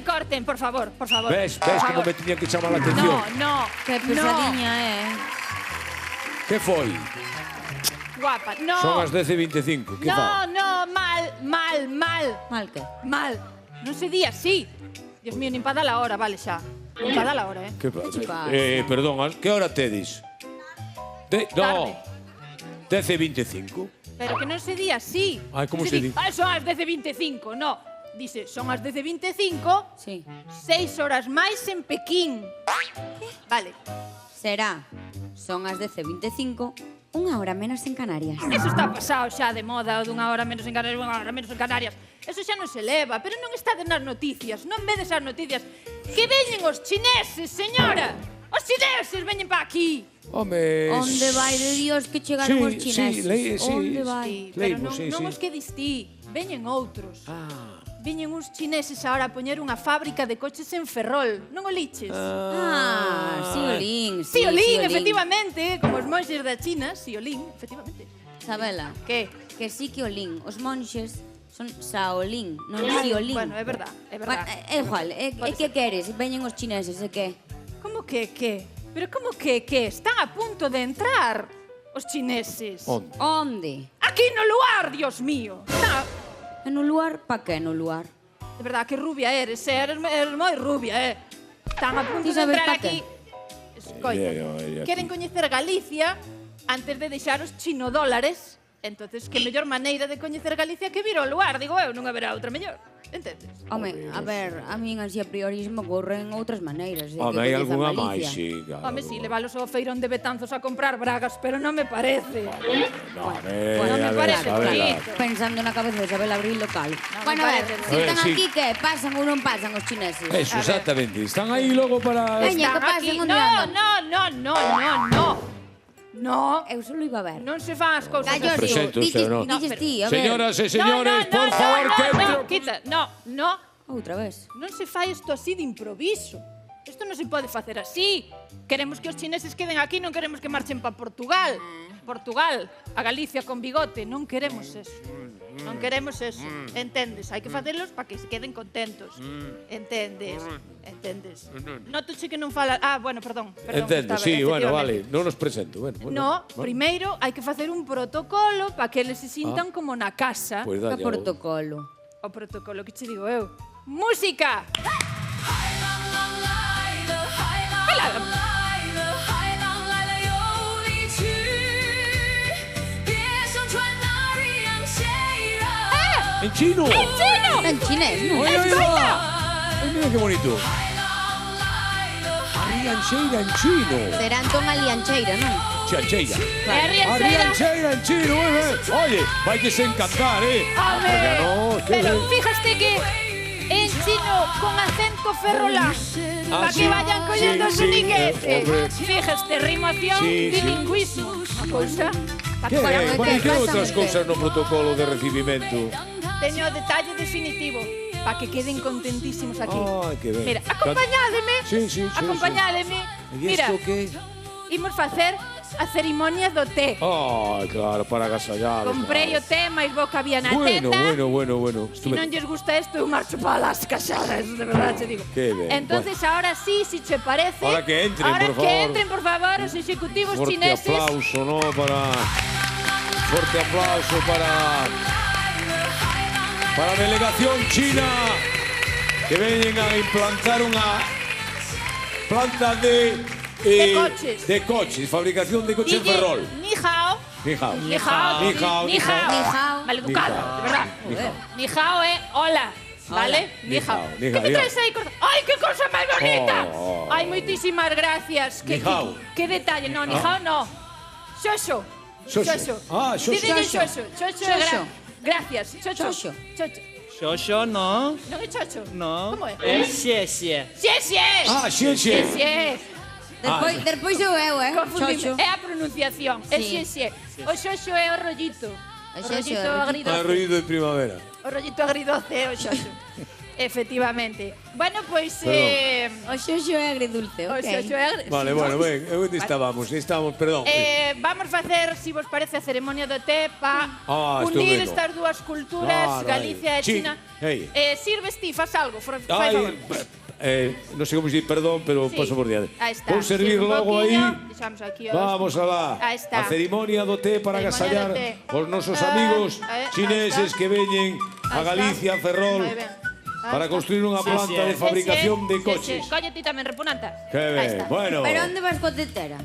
Corten, por favor, por favor. Ves que non me tiña que chamar a atención. No. Que pesadiña, Que foi? Guapa, no. Son as 10:25. Que fa? No, mal. Mal que? Mal. Non se di así. Dios mío, nin para dar a hora, vale xa. Nin para dar a hora, Que pasa? pasa? Perdón, que hora tedes? No. 10:25. Pero que non se di así. Ai, como Non se di? Son as 10:25, no. Dice, son as 10:25, Sí. 6 horas máis en Pekín. Vale. Será. Son as 10:25, unha hora menos en Canarias. Eso está pasado xa de moda, o dunha hora menos en Canarias, unha hora menos en Canarias. Eso xa non se leva, pero non está nas noticias. Non vedes as noticias. Que veñen os chineses, señora. Os chineses veñen pa aquí. Home... Onde vai de Dios que chegaron os chineses? Onde vai? Pero Leimo, non os que dis ti. Veñen outros. Ah. Veñen uns chineses ahora a poñer unha fábrica de coches en Ferrol. Non o liches? Siolín. Siolín, efectivamente. Como os monxes da China, Siolín, efectivamente. Sabela, Que? que sí que olín. Os monxes son Shaolin, non Siolín. Bueno, é verdad, é verdad. É igual, é que queres? Veñen os chineses, é que? Como que? Pero como que? Están a punto de entrar os chineses. Onde? Onde? Aquí no lugar, Dios mío. En un lugar? Pa que no lugar? De verdad, que rubia eres, eres moi rubia, Están a punto Ti de sabes entrar pa aquí. Escoita, Aquí. queren coñecer Galicia antes de deixar os chinodólares. Entonces, que mellor maneira de coñecer Galicia que vir ao lugar, digo eu, non haberá outra mellor. Entendes? Home, a ver, a min así a priorismo corren outras maneiras. Home, hai algunha máis, sí. Home, si, levalos ao feirón de Betanzos a comprar bragas, pero non me parece. No, Bueno, me parece bonito. Pensando na cabeza de saber abrir local. Bueno, a ver, parece si están sí. aquí, que pasan ou non pasan os chineses? Eso, exactamente. Están aí logo para... Veña, que Están pasen aquí. onde andan. No. Eu só lo iba a ver. Non se fan as cousas Callos, así. presento usted, ¿no? Dices ti, a ver. Señoras e señores, por favor, que... Quita, no. Outra vez. Non se fai isto así de improviso. Isto non se pode facer así. Queremos que os chineses queden aquí, non queremos que marchen para Portugal. Portugal, a Galicia con bigote, non queremos eso. Non queremos eso. Entendes? Hai que facelos para que se queden contentos. Entendes? Nótoche que non fala... bueno, perdón. Entendo, sí, bueno, vale. Non nos presento. No, primeiro hai que facer un protocolo para que eles se sintan como na casa. Pois Que dalle. protocolo. O protocolo que che digo eu. Música! En chino. En chino! En chinés, non? Escoita! Ay, mira qué bonito. Arriancheira en chino. Será entón a liancheira, non? Chancheira. É riancheira. Arriancheira en chino, muy bien. Oye, vai que se encantar, Home, Porque no, qué pero bien. fíjate que en chino con acento ferrolán, para sí, que vayan collendo sí, su sí, niquete. hombre. Fíjate, rimación, Sí, sí. bilingüismo. Una cousa, para Que que vayan ben, que e que pasa outras que- cousas no protocolo de recibimento? teño o detalle definitivo, para que queden contentísimos aquí. Ai, que ben. Mira, acompañádeme. Sí. Acompañádeme. E Mira, isto que? imos facer a cerimonia do té. Ai, claro, para agasallar. Comprei o té, máis bo que había na Bueno, tenda. bueno. Si non lles gusta isto, eu marcho para las casadas, de verdade te digo. Qué ben, Entonces, ahora sí, si te parece... Ahora que entren, ahora por que favor. entren, por favor, os ejecutivos Fuerte chineses. aplauso, ¿no? Fuerte aplauso para la delegación china que vienen a implantar una planta de coches. de coches, fabricación de coches en Dille, Ferrol. ni hao. Ni hao. Ni hao. Ni hao, Ni ni hao. Ni hao. hao. Maleducado, Ni hao. de verdad. Ni hao. Ni hao hola. ¿Vale? Ni hao, ni ¿Qué hao, me ya. traes ahí? ¡Ay, qué cosa más bonita! Oh. Ay, muchísimas gracias. Ni hao. Qué detalle. No, ni hao no. Shosho. Shosho. Ah, shosho. Dile Shosho. shosho. Shosho. Shosho. Gracias. Shosho. Shosho. Shosho. 羞羞 no, ¿No es chocho? no. ¿Cómo es? 谢谢。 ¡Xie! Ah, xie. ¡Xie! Despois eu, Confundime. Xoxo. É a pronunciación. É Sí. xie. O xoxo é o rollito. O O xoxo rollito é o rollito. agridoce. Ruido de primavera. O rollito agridoce é o xoxo. Efectivamente. Bueno, pois... O xoxo é agridulce, O ok. xoxo é... Vale, bueno, ben, onde estábamos? Estábamos, perdón. Vamos facer, si vos parece, a ceremonia do té pa estupendo. unir estas dúas culturas, Claro, Galicia e sí, China. ei. Sirves ti, faz algo, fai Ai, favor. non sei como dicir perdón, pero Sí. paso por diante. Ahí está. Vou servir Sirve un logo aí. poquinho, deixamos aquí os- Vamos alá. Ahí está. A ceremonia do té para Ceremonia agasallar do té. os nosos amigos Ahí chineses está. que veñen a Ahí Galicia, a está. Ferrol, Moi ben. Ahí para está. construir unha Sí, planta sí, de fabricación de Sí, coches. sí. Colle ti tamén, repunanta. Que Ahí ben, está. bueno. Pero onde vas coa tetera?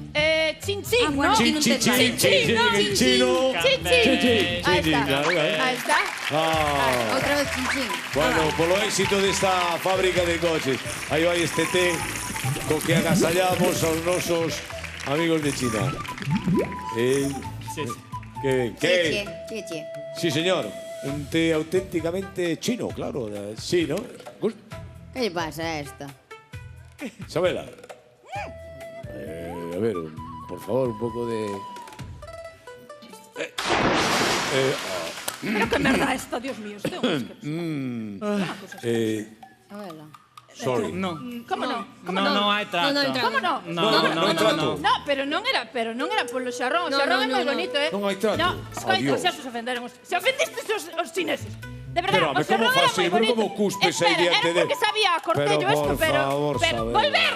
Chin chin, Ah, bueno, ¿no? aquí Chin, non chin, te chin, vale. chin, chin, ¿no? en chino. Chin chin. Chin, chin, Ahí chin, está. chin, Ahí está. Ah. Outra vez chinchín. Bueno, polo éxito desta fábrica de coches. Aí vai este té co que agasallamos aos nosos amigos de China. Sí, sí. Que ben, que... Cheche. Sí, señor. Un té auténticamente chino, claro. Sí, ¿no? Que lle pasa a esta? Isabela. A ver, por favor, un poco de... Pero que merda esta, Dios mío. Este é un Abuela. sorry. No. ¿Cómo no? ¿Cómo No hai trato. No hai trato. ¿Cómo no? No hai trato. No, pero non era polo xarrón. O No, xarrón no, é moi no, no. bonito, eh? Non hai trato. No, escoita, Adiós. xa se ofenderon. Se ofendiste os chineses. De verdad, Pero, o home, xarrón como era fas, moi pero bonito. como cuspes aí Espera, diante era de- porque sabía a cortello Pero, esto, por pero... favor, pero Sabela. volver!